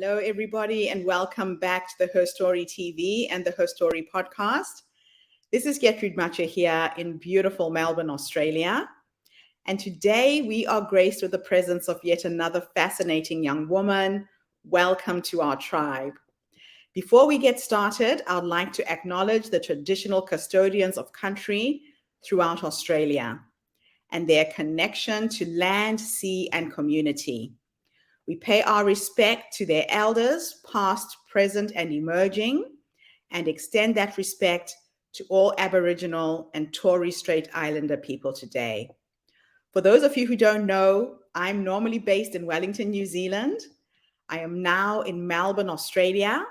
Hello, everybody, and welcome back to the HerStory TV and the HerStory podcast. This is Gertrude Matcha here in beautiful Melbourne, Australia. And today we are graced with the presence of yet another fascinating young woman. Welcome to our tribe. Before we get started, I'd like to acknowledge the traditional custodians of country throughout Australia and their connection to land, sea, and community. We pay our respect to their elders, past, present, and emerging, and extend that respect to all Aboriginal and Torres Strait Islander people today. For those of you who don't know, I'm normally based in Wellington, New Zealand. I am now in Melbourne, Australia,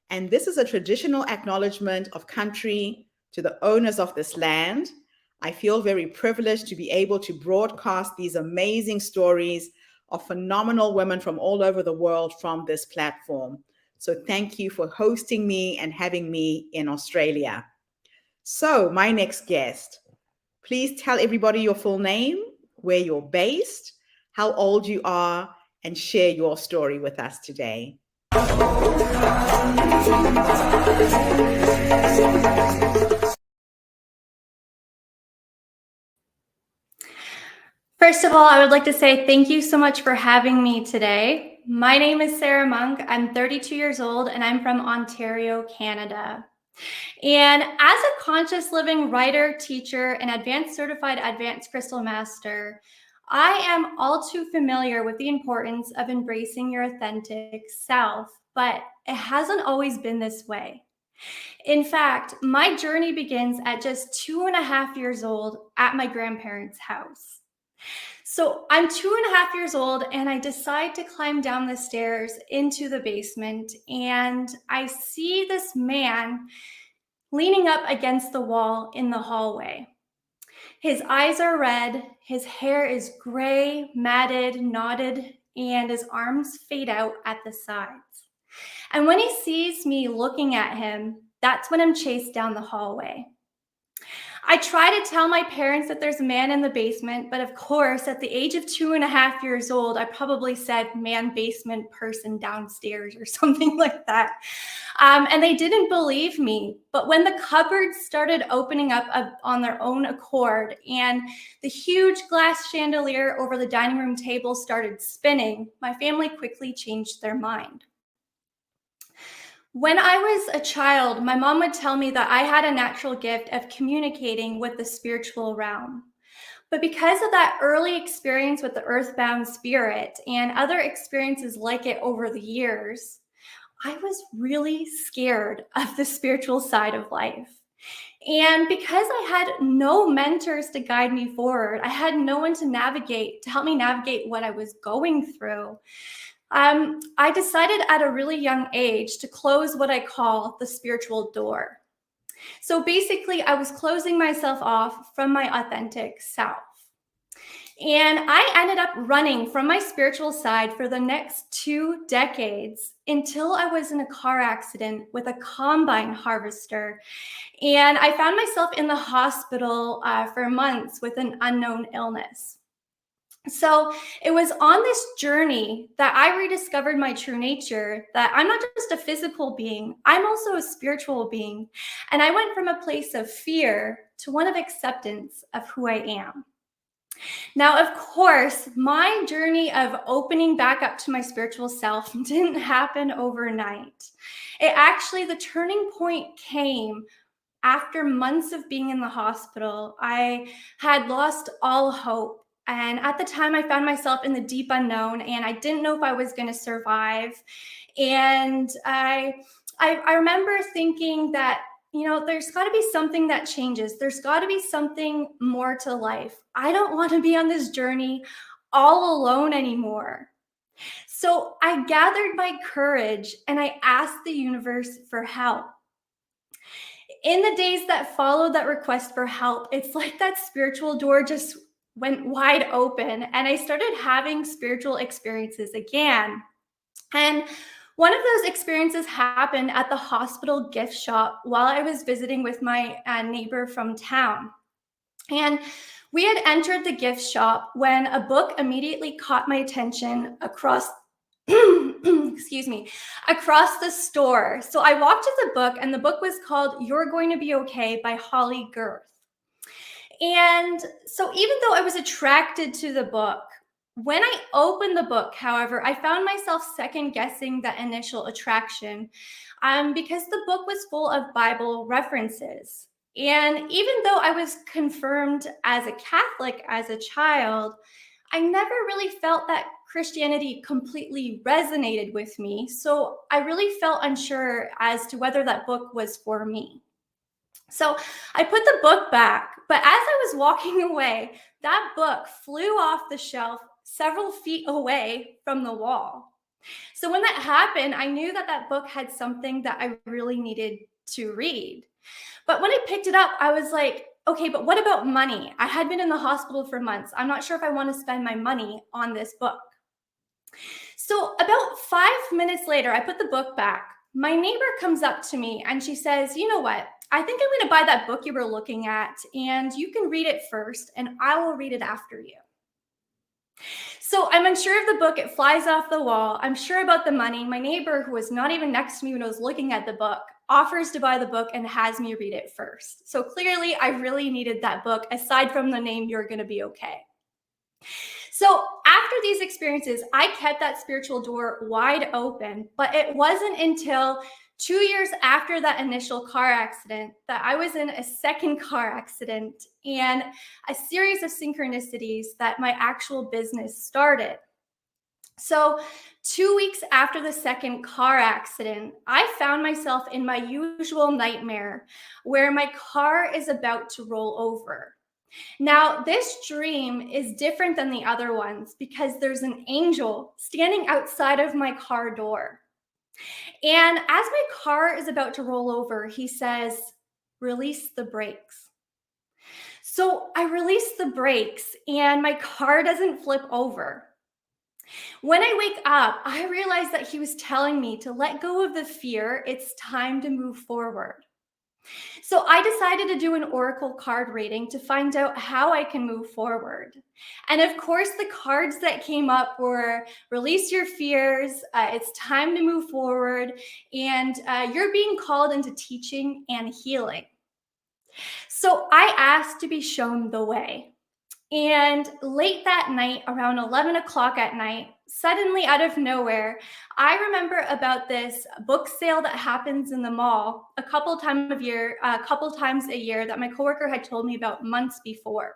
and this is a traditional acknowledgement of country to the owners of this land. I feel very privileged to be able to broadcast these amazing stories of phenomenal women from all over the world from this platform. So thank you for hosting me and having me in Australia. So my next guest, please tell everybody your full name, where you're based, how old you are, and share your story with us today. First of all, I would like to say thank you so much for having me today. My name is Sara. I'm 32 years old and I'm from Ontario, Canada. And as a conscious living writer, teacher, and advanced certified advanced crystal master, I am all too familiar with the importance of embracing your authentic self, but it hasn't always been this way. In fact, my journey begins at just 2.5 years old at my grandparents' house. So I'm 2.5 years old and I decide to climb down the stairs into the basement, and I see this man leaning up against the wall in the hallway. His eyes are red, his hair is gray, matted, knotted, and his arms fade out at the sides. And when he sees me looking at him, that's when I'm chased down the hallway. I try to tell my parents that there's a man in the basement, but of course, at the age of 2.5 years old, I probably said man, basement, person downstairs or something like that. And they didn't believe me. But when the cupboards started opening up on their own accord and the huge glass chandelier over the dining room table started spinning, my family quickly changed their mind. When I was a child, my mom would tell me that I had a natural gift of communicating with the spiritual realm. But because of that early experience with the earthbound spirit and other experiences like it over the years, I was really scared of the spiritual side of life. And because I had no mentors to guide me forward, I had no one to help me navigate what I was going through. I decided at a really young age to close what I call the spiritual door. So basically, I was closing myself off from my authentic self. And I ended up running from my spiritual side for the next 2 decades until I was in a car accident with a combine harvester. And I found myself in the hospital for months with an unknown illness. So it was on this journey that I rediscovered my true nature, that I'm not just a physical being, I'm also a spiritual being. And I went from a place of fear to one of acceptance of who I am. Now, of course, my journey of opening back up to my spiritual self didn't happen overnight. The turning point came after months of being in the hospital. I had lost all hope. And at the time, I found myself in the deep unknown, and I didn't know if I was going to survive. And I remember thinking that, there's got to be something that changes. There's got to be something more to life. I don't want to be on this journey all alone anymore. So I gathered my courage and I asked the universe for help. In the days that followed that request for help, it's like that spiritual door just went wide open and I started having spiritual experiences again. And one of those experiences happened at the hospital gift shop while I was visiting with my neighbor from town. And we had entered the gift shop when a book immediately caught my attention across excuse me, across the store. So I walked to the book, and the book was called You're Going to Be Okay by Holly Girth. And so even though I was attracted to the book, when I opened the book, however, I found myself second guessing that initial attraction because the book was full of Bible references. And even though I was confirmed as a Catholic as a child, I never really felt that Christianity completely resonated with me. So I really felt unsure as to whether that book was for me. So I put the book back, but as I was walking away, that book flew off the shelf several feet away from the wall. So when that happened, I knew that that book had something that I really needed to read. But when I picked it up, I was like, okay, but what about money? I had been in the hospital for months. I'm not sure if I want to spend my money on this book. So about 5 minutes later, I put the book back. My neighbor comes up to me and she says, you know what? I think I'm going to buy that book you were looking at, and you can read it first and I will read it after you. So I'm unsure of the book. It flies off the wall. I'm sure about the money. My neighbor, who was not even next to me when I was looking at the book, offers to buy the book and has me read it first. So clearly I really needed that book, aside from the name You're Going to Be Okay. So after these experiences, I kept that spiritual door wide open, but it wasn't until 2 years after that initial car accident that I was in a second car accident and a series of synchronicities that my actual business started. So 2 weeks after the second car accident, I found myself in my usual nightmare where my car is about to roll over. Now, this dream is different than the other ones because there's an angel standing outside of my car door. And as my car is about to roll over, he says, release the brakes. So I release the brakes and my car doesn't flip over. When I wake up, I realize that he was telling me to let go of the fear. It's time to move forward. So I decided to do an oracle card reading to find out how I can move forward. And of course, the cards that came up were release your fears, it's time to move forward, and you're being called into teaching and healing. So I asked to be shown the way. And late that night, around 11 o'clock at night, suddenly out of nowhere, I remember about this book sale that happens in the mall a couple times a year that my coworker had told me about months before.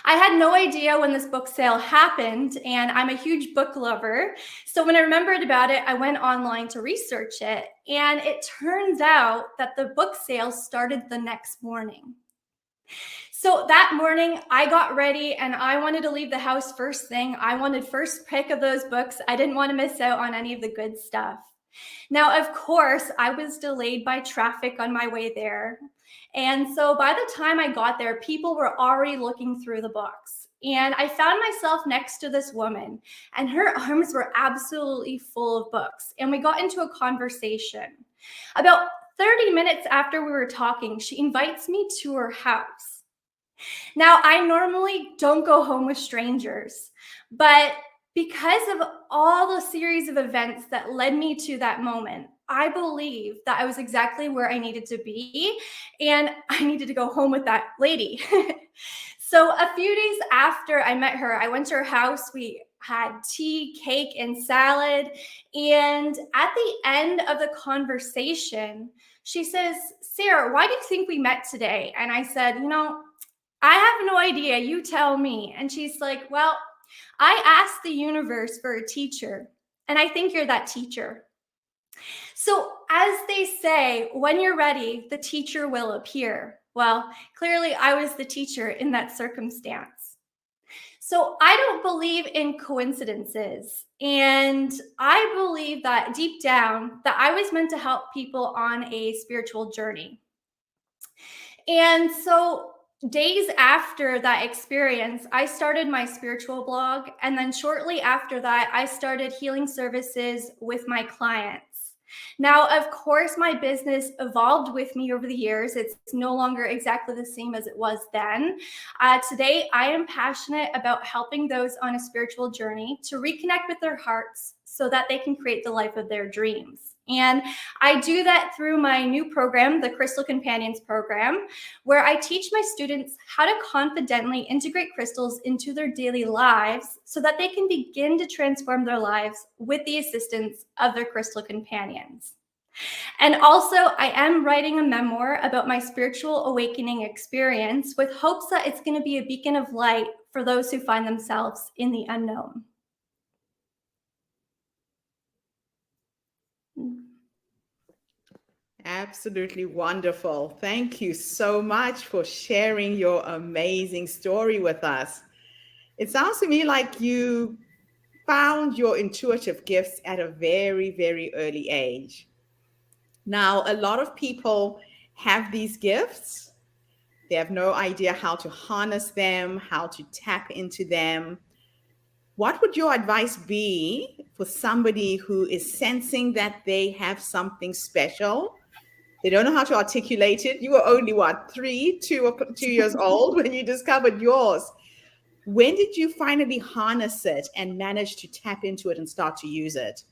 I had no idea when this book sale happened, and I'm a huge book lover. So when I remembered about it, I went online to research it, and it turns out that the book sale started the next morning. So that morning, I got ready and I wanted to leave the house first thing. I wanted first pick of those books. I didn't want to miss out on any of the good stuff. Now, of course, I was delayed by traffic on my way there. And so by the time I got there, people were already looking through the books. And I found myself next to this woman, and her arms were absolutely full of books. And we got into a conversation. About 30 minutes after we were talking, she invites me to her house. Now, I normally don't go home with strangers, but because of all the series of events that led me to that moment, I believe that I was exactly where I needed to be, and I needed to go home with that lady. So a few days after I met her, I went to her house. We had tea, cake, and salad. And at the end of the conversation, she says, Sarah, why do you think we met today? And I said, I have no idea. You tell me. And she's like, well, I asked the universe for a teacher, and I think you're that teacher. So as they say, when you're ready, the teacher will appear. Well, clearly I was the teacher in that circumstance. So I don't believe in coincidences. And I believe that deep down that I was meant to help people on a spiritual journey. And so days after that experience, I started my spiritual blog. And then shortly after that, I started healing services with my clients. Now, of course, my business evolved with me over the years. It's no longer exactly the same as it was then. Today, I am passionate about helping those on a spiritual journey to reconnect with their hearts so that they can create the life of their dreams. And I do that through my new program, the Crystal Companions program, where I teach my students how to confidently integrate crystals into their daily lives so that they can begin to transform their lives with the assistance of their crystal companions. And also, I am writing a memoir about my spiritual awakening experience with hopes that it's going to be a beacon of light for those who find themselves in the unknown. Absolutely wonderful. Thank you so much for sharing your amazing story with us. It sounds to me like you found your intuitive gifts at a very, very early age. Now, a lot of people have these gifts. They have no idea how to harness them, how to tap into them. What would your advice be for somebody who is sensing that they have something special? They don't know how to articulate it. You were only what, 2 years old when you discovered yours. When did you finally harness it and manage to tap into it and start to use it?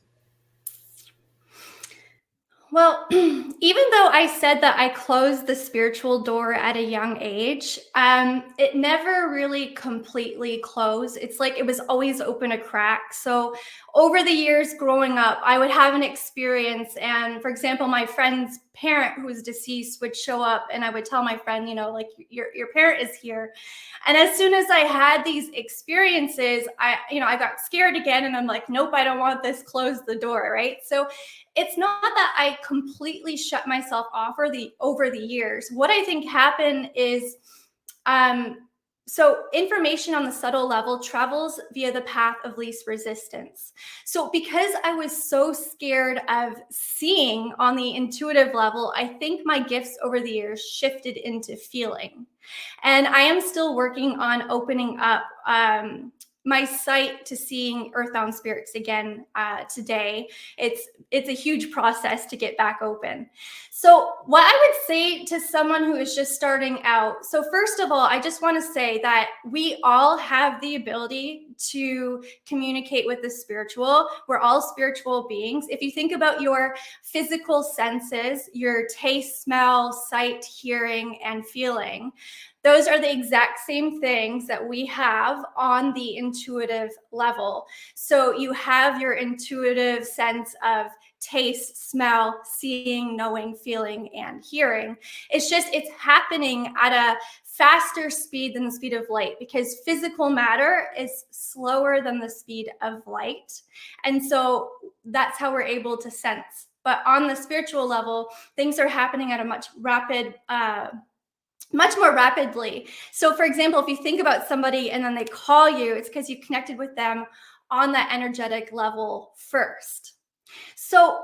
Well, even though I said that I closed the spiritual door at a young age, it never really completely closed. It's like it was always open a crack. So over the years growing up, I would have an experience. And for example, my friend's parent who was deceased would show up and I would tell my friend, like your parent is here. And as soon as I had these experiences, I got scared again and I'm like, nope, I don't want this, close the door, right? So it's not that I completely shut myself off over the years. What I think happened is, so information on the subtle level travels via the path of least resistance. So because I was so scared of seeing on the intuitive level, I think my gifts over the years shifted into feeling. And I am still working on opening up my sight to seeing earthbound spirits again today. It's a huge process to get back open. So what I would say to someone who is just starting out, so first of all, I just want to say that we all have the ability to communicate with the spiritual. We're all spiritual beings. If you think about your physical senses, your taste, smell, sight, hearing, and feeling, those are the exact same things that we have on the intuitive level. So you have your intuitive sense of taste, smell, seeing, knowing, feeling, and hearing. It's happening at a faster speed than the speed of light because physical matter is slower than the speed of light. And so that's how we're able to sense. But on the spiritual level, things are happening at a much more rapidly. So for example, if you think about somebody and then they call you, it's because you connected with them on that energetic level first. So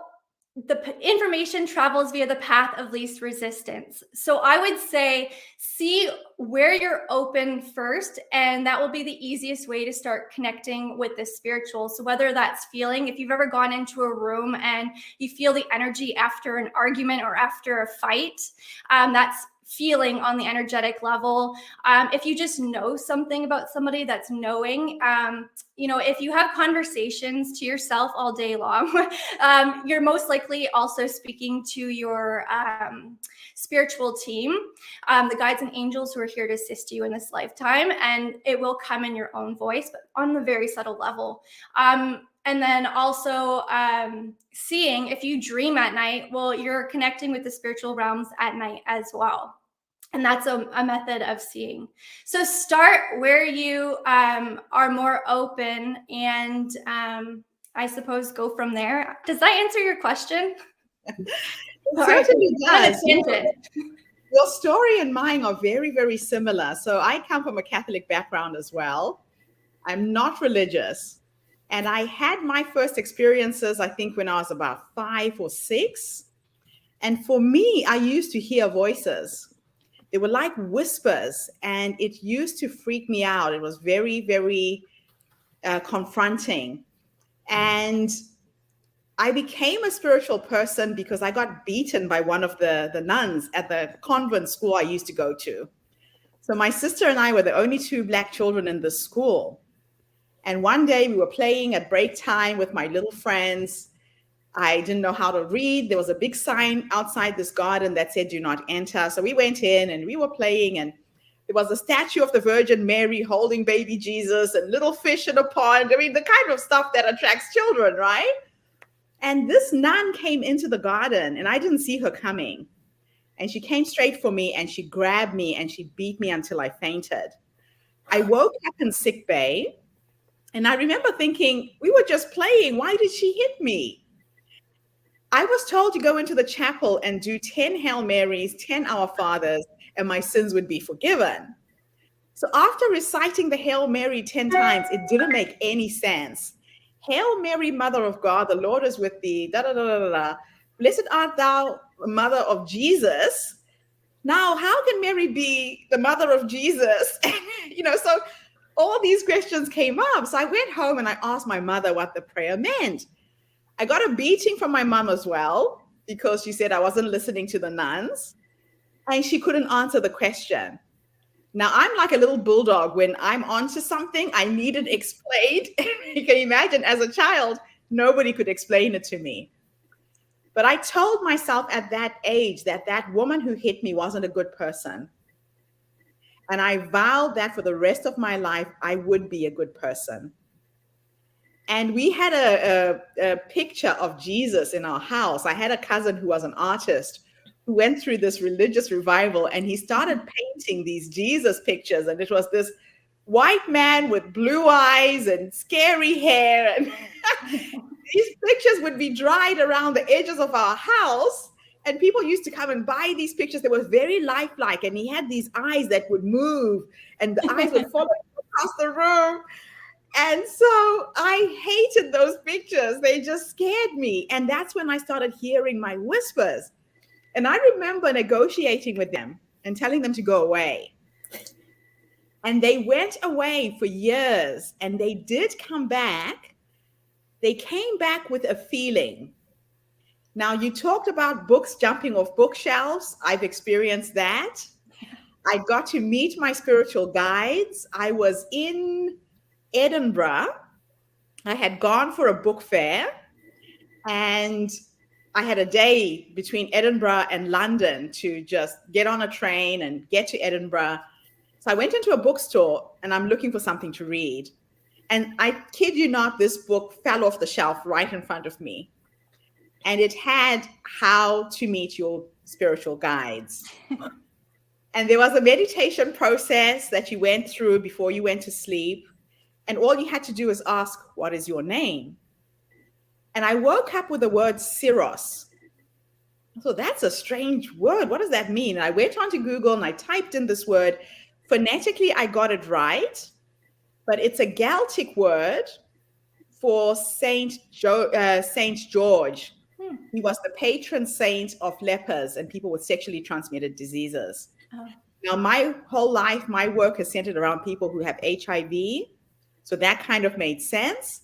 the information travels via the path of least resistance. So I would say, see where you're open first, and that will be the easiest way to start connecting with the spiritual. So whether that's feeling, if you've ever gone into a room and you feel the energy after an argument or after a fight, that's feeling on the energetic level. If you just know something about somebody, that's knowing. If you have conversations to yourself all day long, you're most likely also speaking to your spiritual team, the guides and angels who are here to assist you in this lifetime, and it will come in your own voice, but on the very subtle level. And then also seeing, if you dream at night, well, you're connecting with the spiritual realms at night as well. And that's a method of seeing. So start where you are more open and I suppose go from there. Does that answer your question? It certainly does. Your story and mine are very, very similar. So I come from a Catholic background as well. I'm not religious. And I had my first experiences, I think, when I was about 5 or 6. And for me, I used to hear voices. They were like whispers, and it used to freak me out. It was very, very confronting. And I became a spiritual person because I got beaten by one of the nuns at the convent school I used to go to. So my sister and I were the only two Black children in the school. And one day we were playing at break time with my little friends. I didn't know how to read. There was a big sign outside this garden that said, "Do not enter." So we went in and we were playing, and there was a statue of the Virgin Mary holding baby Jesus and little fish in a pond. I mean, the kind of stuff that attracts children, right? And this nun came into the garden, and I didn't see her coming. And she came straight for me, and she grabbed me, and she beat me until I fainted. I woke up in sick bay, and I remember thinking, we were just playing. Why did she hit me? I was told to go into the chapel and do 10 Hail Marys, 10 Our Fathers, and my sins would be forgiven. So after reciting the Hail Mary 10 times, it didn't make any sense. Hail Mary, Mother of God, the Lord is with thee, da da da da da. Blessed art thou, Mother of Jesus. Now, how can Mary be the mother of Jesus? So all these questions came up. So I went home and I asked my mother what the prayer meant. I got a beating from my mom as well because she said I wasn't listening to the nuns, and she couldn't answer the question. Now, I'm like a little bulldog. When I'm onto something, I need it explained. You can imagine, as a child, nobody could explain it to me. But I told myself at that age that that woman who hit me wasn't a good person. And I vowed that for the rest of my life, I would be a good person. And we had a picture of Jesus in our house. I had a cousin who was an artist who went through this religious revival, and he started painting these Jesus pictures. And it was this white man with blue eyes and scary hair. And these pictures would be dried around the edges of our house. And people used to come and buy these pictures. They were very lifelike. And he had these eyes that would move, and the eyes would follow across the room. And so I hated those pictures. They just scared me. And that's when I started hearing my whispers. And I remember negotiating with them and telling them to go away. And they went away for years, and they did come back. They came back with a feeling. Now, you talked about books jumping off bookshelves. I've experienced that. I got to meet my spiritual guides. I was in Edinburgh. I had gone for a book fair, and I had a day between Edinburgh and London to just get on a train and get to Edinburgh. So I went into a bookstore, and I'm looking for something to read. And I kid you not, this book fell off the shelf right in front of me. And it had How to Meet Your Spiritual Guides. And there was a meditation process that you went through before you went to sleep. And all you had to do is ask, "What is your name?" And I woke up with the word Syros. So that's a strange word. What does that mean? And I went onto Google and I typed in this word. Phonetically, I got it right, but it's a Celtic word for Saint George. He was the patron saint of lepers and people with sexually transmitted diseases. Oh. Now, my whole life, my work is centered around people who have HIV. So that kind of made sense.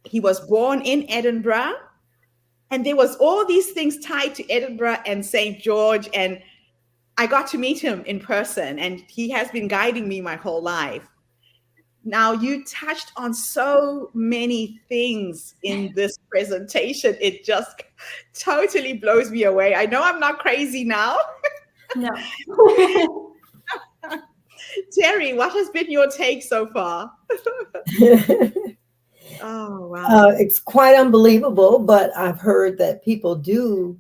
He was born in Edinburgh, and there was all these things tied to Edinburgh and St. George, and I got to meet him in person, and he has been guiding me my whole life. Now, you touched on so many things in this presentation. It just totally blows me away. I know I'm not crazy now. No. Terry, what has been your take so far? Oh, wow. It's quite unbelievable, but I've heard that people do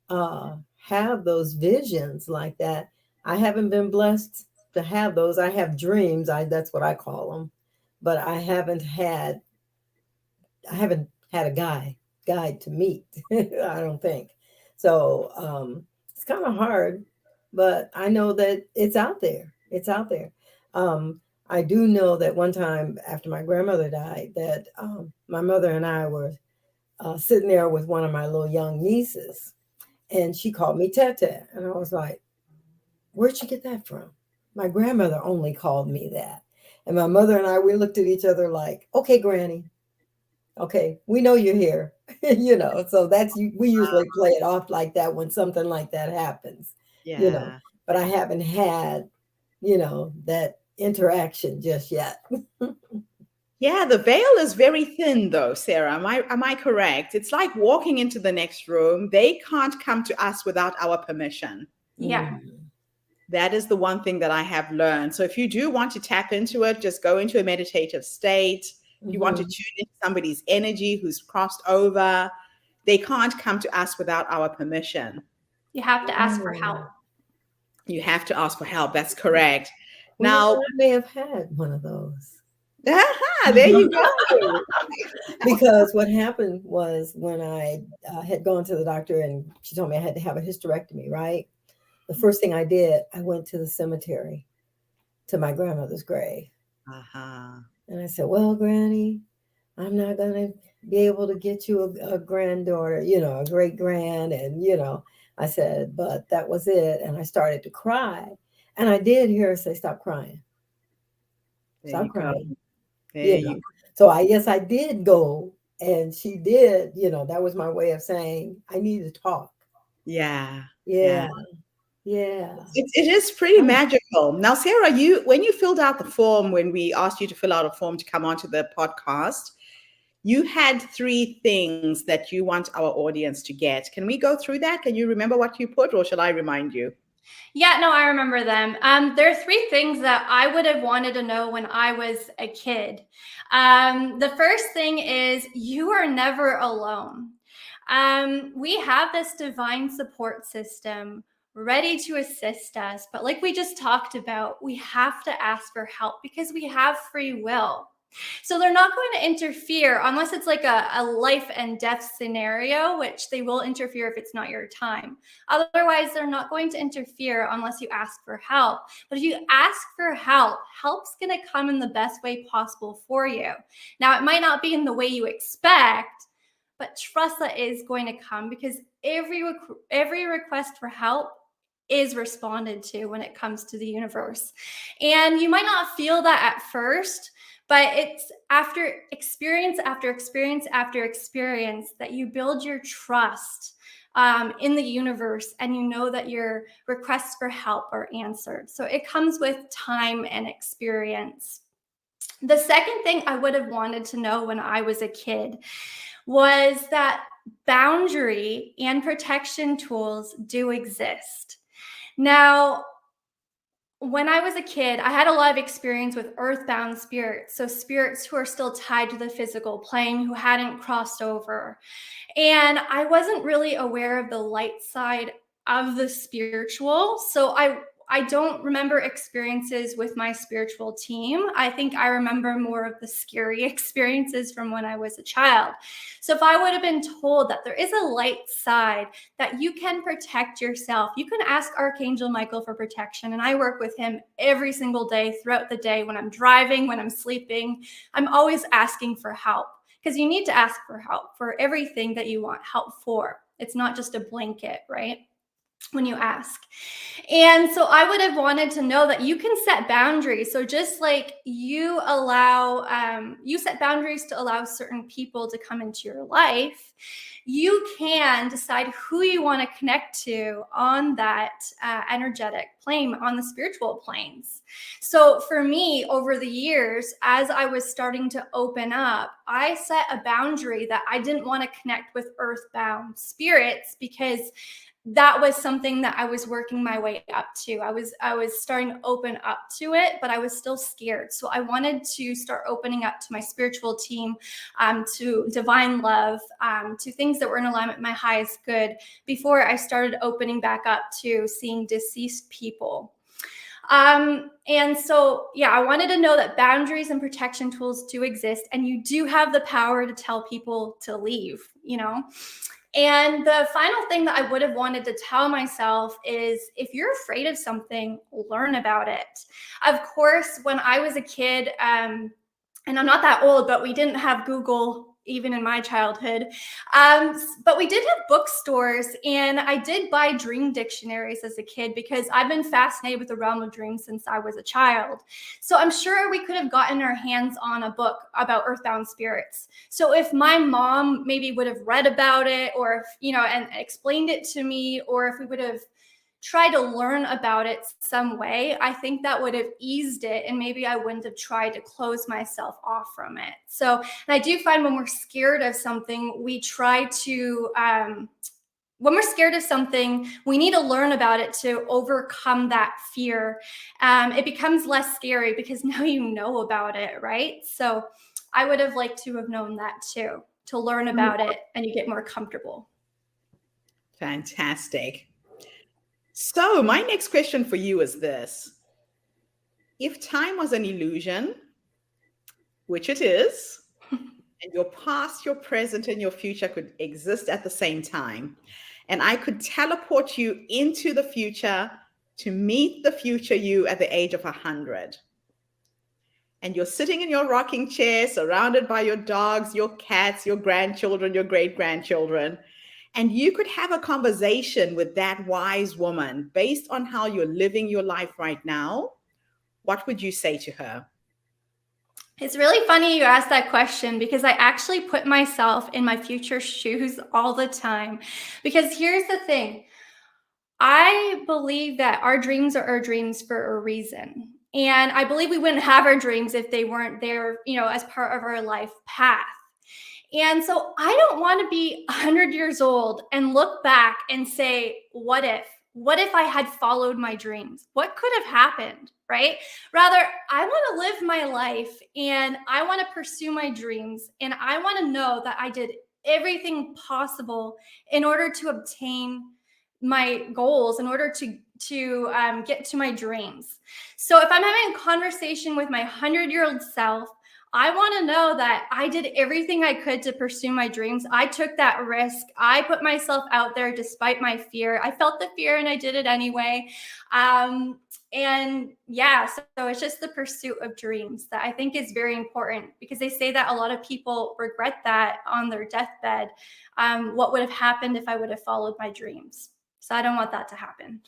have those visions like that. I haven't been blessed to have those. I have dreams. That's what I call them, but I haven't had a guide to meet. I don't think so. It's kind of hard, but I know that it's out there. It's out there. I do know that one time after my grandmother died, that my mother and I were sitting there with one of my little young nieces, and she called me Tete, and I was like, "Where'd you get that from?" My grandmother only called me that. And my mother and I, we looked at each other like, "Okay, Granny. Okay, we know you're here. So we usually play it off like that when something like that happens, you know, Yeah. but I haven't had, that interaction just yet. Yeah, the veil is very thin though, Sarah. Am I correct? It's like walking into the next room. They can't come to us without our permission. Yeah. Mm. That is the one thing that I have learned. So if you do want to tap into it, just go into a meditative state. If you want to Mhm. tune into somebody's energy who's crossed over, they can't come to us without our permission. You have to ask for help. Oh. You have to ask for help. That's correct. Well, Now, I may have had one of those. there you go. Because what happened was when I had gone to the doctor and she told me I had to have a hysterectomy, right? The first thing I did, I went to the cemetery to my grandmother's grave. Uh-huh. And I said, well, Granny, I'm not going to be able to get you a granddaughter, a great grand. And, I said, but that was it. And I started to cry. And I did hear her say, stop crying. There Stop you go. crying. There you go. So I guess I did go, and she did, that was my way of saying I need to talk. Yeah. Yeah. Yeah. It is pretty magical. Now, Sarah, when you filled out the form, when we asked you to fill out a form to come onto the podcast, you had 3 things that you want our audience to get. Can we go through that? Can you remember what you put, or shall I remind you? Yeah, no, I remember them. There are 3 things that I would have wanted to know when I was a kid. The first thing is you are never alone. We have this divine support system ready to assist us. But like we just talked about, we have to ask for help because we have free will. So they're not going to interfere unless it's like a life and death scenario, which they will interfere if it's not your time. Otherwise, they're not going to interfere unless you ask for help. But if you ask for help, help's going to come in the best way possible for you. Now, it might not be in the way you expect, but trust that is going to come because every request for help is responded to when it comes to the universe. And you might not feel that at first, but it's after experience after experience after experience that you build your trust in the universe, and you know that your requests for help are answered. So it comes with time and experience. The second thing I would have wanted to know when I was a kid was that boundary and protection tools do exist. Now, when I was a kid, I had a lot of experience with earthbound spirits. So, spirits who are still tied to the physical plane, who hadn't crossed over. And I wasn't really aware of the light side of the spiritual. So, I don't remember experiences with my spiritual team. I think I remember more of the scary experiences from when I was a child. So if I would have been told that there is a light side, that you can protect yourself, you can ask Archangel Michael for protection. And I work with him every single day throughout the day, when I'm driving, when I'm sleeping. I'm always asking for help, because you need to ask for help for everything that you want help for. It's not just a blanket, right? When you ask. And so I would have wanted to know that you can set boundaries. So just like you set boundaries to allow certain people to come into your life, you can decide who you want to connect to on that energetic plane, on the spiritual planes. So for me, over the years, as I was starting to open up, I set a boundary that I didn't want to connect with earthbound spirits, because that was something that I was working my way up to. I was starting to open up to it, but I was still scared. So I wanted to start opening up to my spiritual team, to divine love, to things that were in alignment with my highest good, before I started opening back up to seeing deceased people. And so, yeah, I wanted to know that boundaries and protection tools do exist, and you do have the power to tell people to leave, And the final thing that I would have wanted to tell myself is, if you're afraid of something, learn about it. Of course, when I was a kid, and I'm not that old, but we didn't have Google even in my childhood. But we did have bookstores, and I did buy dream dictionaries as a kid because I've been fascinated with the realm of dreams since I was a child. So I'm sure we could have gotten our hands on a book about earthbound spirits. So if my mom maybe would have read about it, or if, and explained it to me, or if we would have try to learn about it some way, I think that would have eased it, and maybe I wouldn't have tried to close myself off from it. So, and I do find when we're scared of something, we try to, when we're scared of something, we need to learn about it to overcome that fear. It becomes less scary because now you know about it, right? So I would have liked to have known that too, to learn about it, and you get more comfortable. Fantastic. So my next question for you is this. If time was an illusion, which it is, and your past, your present, and your future could exist at the same time, and I could teleport you into the future to meet the future you at the age of 100, and you're sitting in your rocking chair surrounded by your dogs, your cats, your grandchildren, your great-grandchildren, and you could have a conversation with that wise woman based on how you're living your life right now, what would you say to her? It's really funny you asked that question because I actually put myself in my future shoes all the time. Because here's the thing. I believe that our dreams are our dreams for a reason. And I believe we wouldn't have our dreams if they weren't there, as part of our life path. And so I don't want to be 100 years old and look back and say, what if? What if I had followed my dreams? What could have happened, right? Rather, I want to live my life, and I want to pursue my dreams, and I want to know that I did everything possible in order to obtain my goals, in order to get to my dreams. So if I'm having a conversation with my 100-year-old self, I want to know that I did everything I could to pursue my dreams. I took that risk. I put myself out there despite my fear. I felt the fear and I did it anyway. And yeah, so it's just the pursuit of dreams that I think is very important, because they say that a lot of people regret that on their deathbed. What would have happened if I would have followed my dreams? So I don't want that to happen.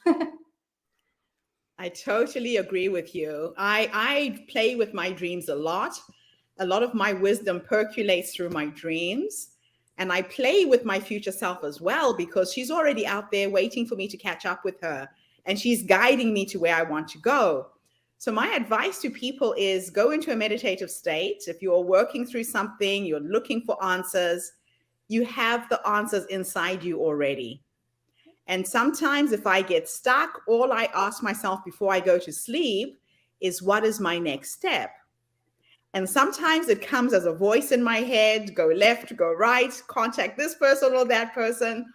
I totally agree with you. I play with my dreams a lot. A lot of my wisdom percolates through my dreams. And I play with my future self as well, because she's already out there waiting for me to catch up with her. And she's guiding me to where I want to go. So my advice to people is go into a meditative state. If you're working through something, you're looking for answers, you have the answers inside you already. And sometimes if I get stuck, all I ask myself before I go to sleep is, what is my next step? And sometimes it comes as a voice in my head, go left, go right, contact this person or that person.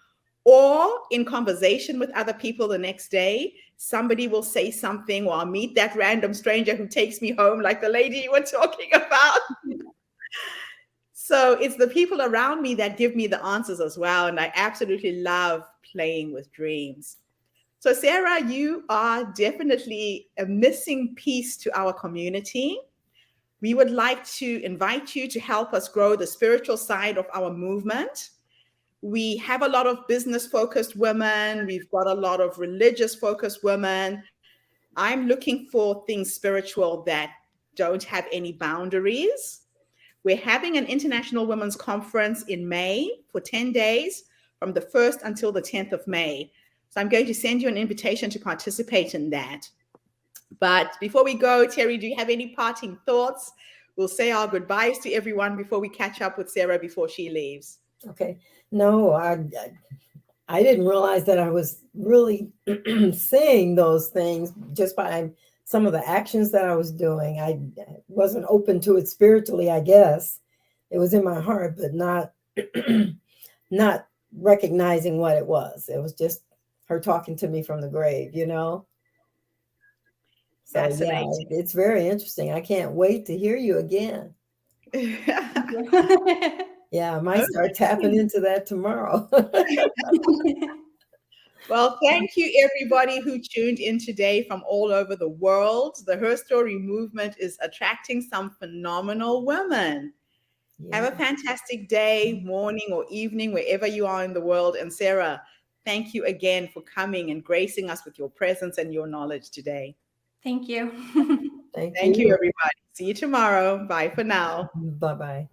Or in conversation with other people the next day, somebody will say something, or I'll meet that random stranger who takes me home, like the lady you were talking about. So it's the people around me that give me the answers as well. And I absolutely love playing with dreams. So Sara, you are definitely a missing piece to our community. We would like to invite you to help us grow the spiritual side of our movement. We have a lot of business-focused women. We've got a lot of religious-focused women. I'm looking for things spiritual that don't have any boundaries. We're having an International Women's Conference in May for 10 days from the 1st until the 10th of May. So I'm going to send you an invitation to participate in that. But before we go, Terry, do you have any parting thoughts? We'll say our goodbyes to everyone before we catch up with Sara before she leaves. Okay. No, I didn't realize that I was really saying those things just by some of the actions that I was doing. I wasn't open to it spiritually, I guess. It was in my heart, but not not recognizing what it was. It was just her talking to me from the grave, So yeah, it's very interesting. I can't wait to hear you again. Yeah, I might start tapping into that tomorrow. Well, thank you everybody who tuned in today from all over the world. The HerStory movement is attracting some phenomenal women. Have a fantastic day, morning, or evening, wherever you are in the world. And Sara, thank you again for coming and gracing us with your presence and your knowledge today. Thank you. Thank Thank you, you. everybody. See you tomorrow. Bye for now. Bye-bye.